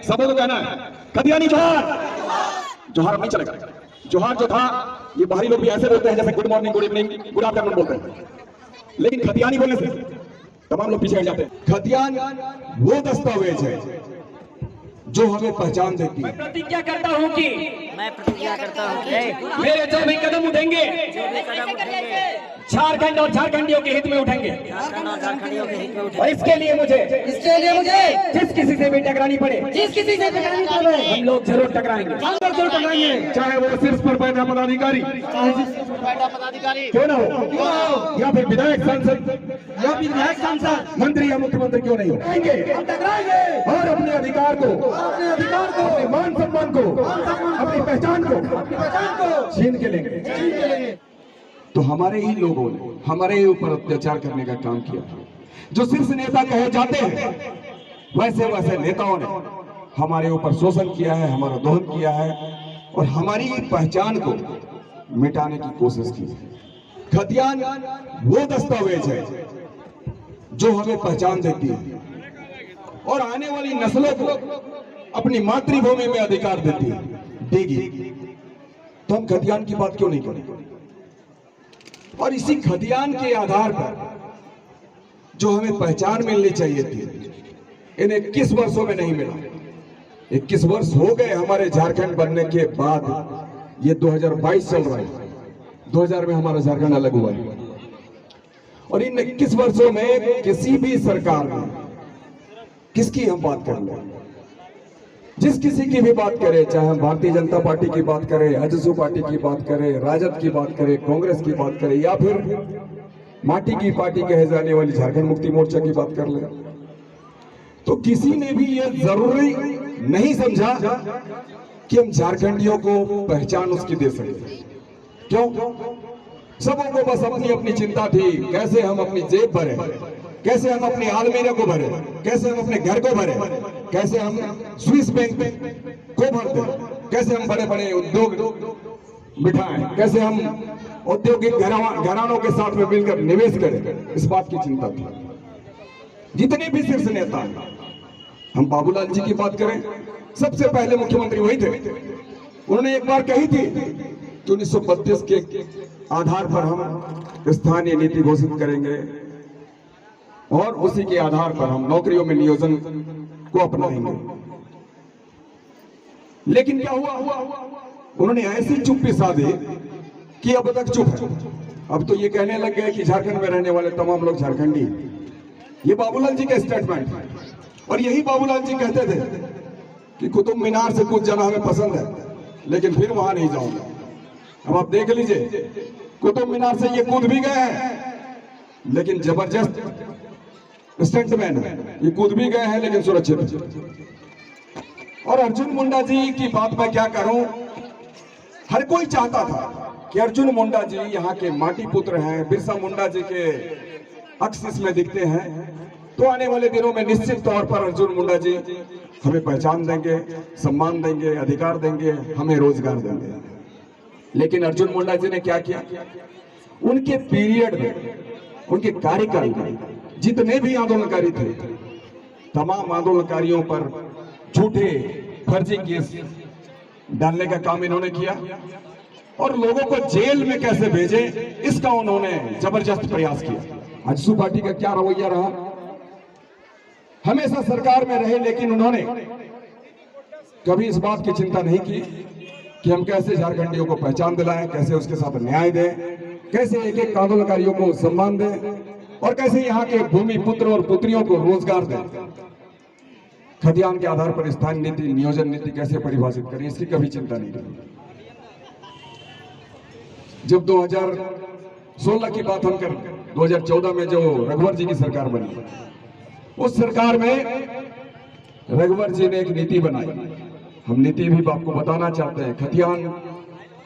सबों को कहना है खतियानी जोहार। जोहार अब नहीं चलेगा। जोहार जो था ये बाहरी लोग भी ऐसे बोलते हैं जैसे good morning, good evening, good afternoon बोलते हैं, लेकिन खतियानी बोलने से तमाम लोग पीछे हट जाते हैं। खतियान वो दस्तावेज है जो हमें पहचान देती है। मैं प्रतिज्ञा करता हूँ कि मेरे जो भी कदम उठेंगे झारखंड और झारखंडियों के हित में उठेंगे। और इसके लिए मुझे जिस किसी से भी टकरानी पड़े हम लोग जरूर टकराएंगे। चाहे वो सिर्फ पर बैठा पदाधिकारी क्यों ना हो, या फिर विधायक सांसद, मंत्री या मुख्यमंत्री क्यों नहीं हो, और अपने अधिकार को, अपने मान सम्मान को, अपनी पहचान को छीन के लेंगे। तो हमारे ही लोगों ने हमारे ही ऊपर अत्याचार करने का काम किया। जो शीर्ष नेता कहे जाते हैं वैसे वैसे नेताओं ने हमारे ऊपर शोषण किया है, हमारा दोहन किया है और हमारी पहचान को मिटाने की कोशिश की है। खतियान वो दस्तावेज है जो हमें पहचान देती है और आने वाली नस्लों को अपनी मातृभूमि में अधिकार देगी। तो हम खतियान की बात क्यों नहीं करें? और इसी खतियान के आधार पर जो हमें पहचान मिलनी चाहिए थी, इन 21 वर्षों में नहीं मिला। 21 वर्ष हो गए हमारे झारखंड बनने के बाद, ये 2022 चल रहा है। 2000 में हमारा झारखंड अलग हुआ है और इन 21 वर्षों में किसी भी सरकार ने, किसकी हम बात कर लें, जिस किसी की भी बात करें, चाहे हम भारतीय जनता पार्टी की बात करें, आजसू पार्टी की बात करें, राजद की बात करें, कांग्रेस की बात करें, या फिर माटी की पार्टी कहे जाने वाली झारखंड मुक्ति मोर्चा की बात कर लें, तो किसी ने भी ये जरूरी नहीं समझा कि हम झारखंडियों को पहचान उसकी दे सके। क्यों? सबों को बस अपनी अपनी चिंता थी, कैसे हम अपनी जेब भरे, कैसे हम अपनी आलमीरा को भरे, कैसे हम अपने घर को भरे, कैसे हम स्विस बैंक को भर दें, कैसे हम बड़े बड़े उद्योग बिठाएं, कैसे हम औद्योगिक घरानों के साथ में मिलकर निवेश करें, इस बात की चिंता थी। जितने भी शीर्ष नेता हैं, हम बाबूलाल जी की बात करें, सबसे पहले मुख्यमंत्री वही थे। उन्होंने एक बार कही थी कि 1932 के आधार पर हम स्थानीय नीति घोषित करेंगे और उसी के आधार पर हम नौकरियों में नियोजन को अपनाएंगे। लेकिन क्या हुआ? उन्होंने ऐसी चुप्पी साधी कि अब तक चुप है। अब तो ये कहने लग गए कि झारखंड में रहने वाले तमाम लोग झारखंडी। ये बाबूलाल जी का स्टेटमेंट है और यही बाबूलाल जी कहते थे कि कुतुब मीनार से कूद जाना हमें पसंद है, लेकिन फिर वहां नहीं जाऊंगा। अब आप देख लीजिए, कुतुब मीनार से ये कूद भी गए हैं, लेकिन जबरदस्त स्टंटमैन है, ये कूद भी गए हैं लेकिन सुरक्षित। और अर्जुन मुंडा जी की बात मैं क्या करूं, हर कोई चाहता था कि अर्जुन मुंडा जी यहाँ के माटी पुत्र हैं, बिरसा मुंडा जी के अक्स इसमें दिखते हैं, तो आने वाले दिनों में निश्चित तौर पर अर्जुन मुंडा जी हमें पहचान देंगे, सम्मान देंगे, अधिकार देंगे, हमें रोजगार देंगे। लेकिन अर्जुन मुंडा जी ने क्या किया? उनके पीरियड में, उनके कार्यकाल में जितने भी आंदोलनकारी थे, तमाम आंदोलनकारियों पर झूठे फर्जी केस डालने का काम इन्होंने किया और लोगों को जेल में कैसे भेजे, इसका उन्होंने जबरदस्त प्रयास किया। आजसू पार्टी का क्या रवैया रहा? हमेशा सरकार में रहे, लेकिन उन्होंने कभी इस बात की चिंता नहीं की कि हम कैसे झारखंडियों को पहचान दिलाएं, कैसे उसके साथ न्याय दें, कैसे एक एक आंदोलनकारियों को सम्मान दें और कैसे यहाँ के भूमि पुत्र और पुत्रियों को रोजगार दें। खतियान के आधार पर स्थानीय नीति, नियोजन नीति कैसे परिभाषित करें, इसकी कभी चिंता नहीं करें। जब 2016 की बात हम करें, 2014 में जो रघुवर जी की सरकार बनी, उस सरकार में रघुवर जी ने एक नीति बनाई। हम नीति भी आपको बताना चाहते हैं। खतियान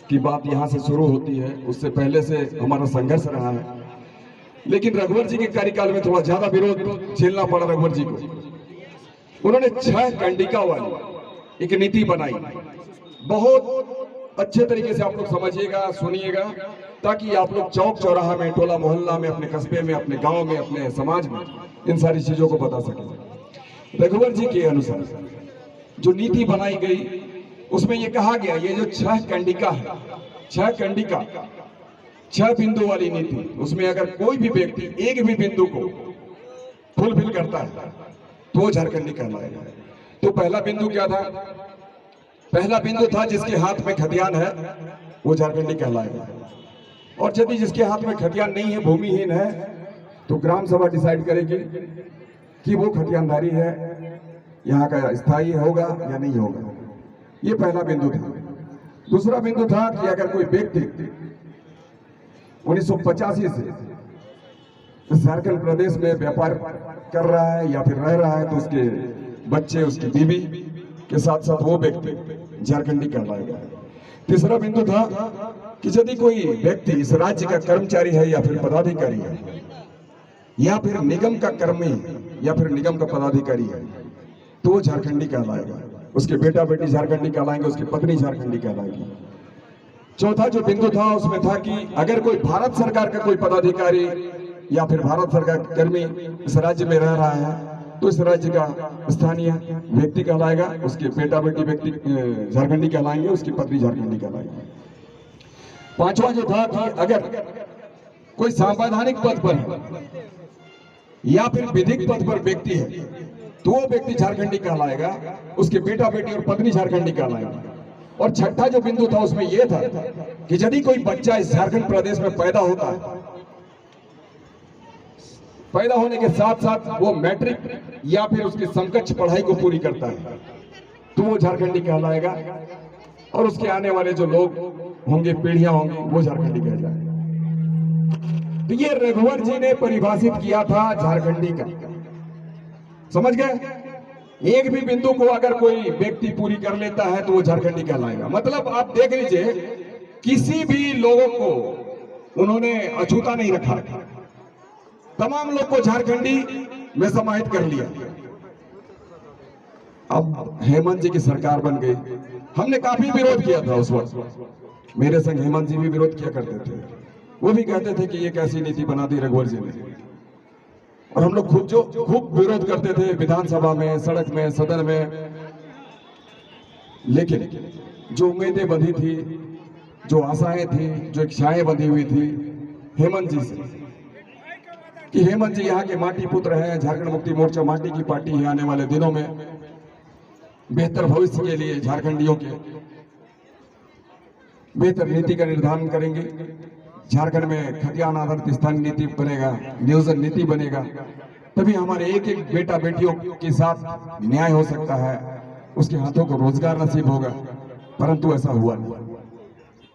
की बात यहाँ से शुरू होती है, उससे पहले से हमारा संघर्ष रहा है, लेकिन रघुवर जी के कार्यकाल में थोड़ा ज्यादा विरोध झेलना पड़ा रघुवर जी को। उन्होंने 6 कंडिका वाली एक नीति बनाई। बहुत अच्छे तरीके से आप लोग समझिएगा, सुनिएगा, ताकि आप लोग चौक चौराहा में, टोला मोहल्ला में, अपने कस्बे में, अपने गांव में, अपने समाज में इन सारी चीजों को बता सकें। रघुवर जी के अनुसार जो नीति बनाई गई उसमें ये कहा गया, ये जो 6 कंडिका है, 6 कंडिका 6 बिंदु वाली नीति, उसमें अगर कोई भी व्यक्ति एक भी बिंदु को फुलफिल करता है तो वो झारखंडी कहलाएगा। तो पहला बिंदु क्या था? पहला बिंदु था जिसके हाथ में खतियान है वो झारखंडी कहलाएगा। और यदि जिसके हाथ में खतियान नहीं है, भूमिहीन है, तो ग्राम सभा डिसाइड करेगी कि वो खतियानधारी है, यहाँ का स्थायी होगा या नहीं होगा। ये पहला बिंदु था। दूसरा बिंदु था कि अगर कोई व्यक्ति 1985 से झारखंड प्रदेश में व्यापार कर रहा है या फिर रह रहा है तो उसके बच्चे, उसकी बीवी के साथ साथ वो व्यक्ति झारखंडी कहलाएगा। तीसरा बिंदु था कि यदि कोई व्यक्ति इस राज्य का कर्मचारी है या फिर पदाधिकारी है या फिर निगम का कर्मी या फिर निगम का पदाधिकारी है तो वो झारखंडी कहलाएगा। उसके बेटा बेटी झारखंडी कहलाएंगे, उसकी पत्नी झारखंडी कहलाएगी। चौथा जो बिंदु था उसमें था कि अगर कोई भारत सरकार का कोई पदाधिकारी या फिर भारत सरकार का कर्मी इस राज्य में रह रहा है तो इस राज्य का स्थानीय व्यक्ति कहलाएगा, उसके बेटा बेटी व्यक्ति झारखंडी कहलाएंगे, उसकी पत्नी झारखंडी कहलाएगी। पांचवा जो था कि अगर कोई संवैधानिक पद पर है या फिर विधिक पद पर व्यक्ति है तो वो व्यक्ति झारखंडी कहलाएगा, उसके बेटा बेटी और पत्नी झारखंडी कहलाएगा। और छठा जो बिंदु था उसमें यह था कि यदि कोई बच्चा इस झारखंड प्रदेश में पैदा होता है, पैदा होने के साथ साथ वो मैट्रिक या फिर उसके समकक्ष पढ़ाई को पूरी करता है तो वो झारखंडी कहलाएगा। और उसके आने वाले जो लोग होंगे, पीढ़ियां होंगी, वो झारखंडी कहलाएगा। तो ये रघुवर जी ने परिभाषित किया था झारखंडी का। समझ गए? एक भी बिंदु को अगर कोई व्यक्ति पूरी कर लेता है तो वो झारखंडी कहलाएगा। मतलब आप देख लीजिए, किसी भी लोगों को उन्होंने अछूता नहीं रखा, तमाम लोग को झारखंडी में समाहित कर लिया। अब हेमंत जी की सरकार बन गई, हमने काफी विरोध किया था उस वक्त, मेरे संग हेमंत जी भी विरोध किया करते थे। वो भी कहते थे कि ये कैसी नीति बना दी रघुवर जी ने, और हम लोग खूब विरोध करते थे विधानसभा में, सड़क में, सदन में। लेकिन जो उम्मीदें बंधी थी, जो आशाएं थी, जो इच्छाएं बंधी हुई थी हेमंत जी से, कि हेमंत जी यहाँ के माटी पुत्र हैं, झारखंड मुक्ति मोर्चा माटी की पार्टी है, आने वाले दिनों में बेहतर भविष्य के लिए झारखंडियों के बेहतर नीति का निर्धारण करेंगे। झारखंड में खतियान आधारित स्थानीय नीति बनेगा, नियोजन नीति बनेगा, तभी हमारे एक एक बेटा बेटियों के साथ न्याय हो सकता है, उसके हाथों को रोजगार नसीब होगा। परंतु ऐसा हुआ नहीं।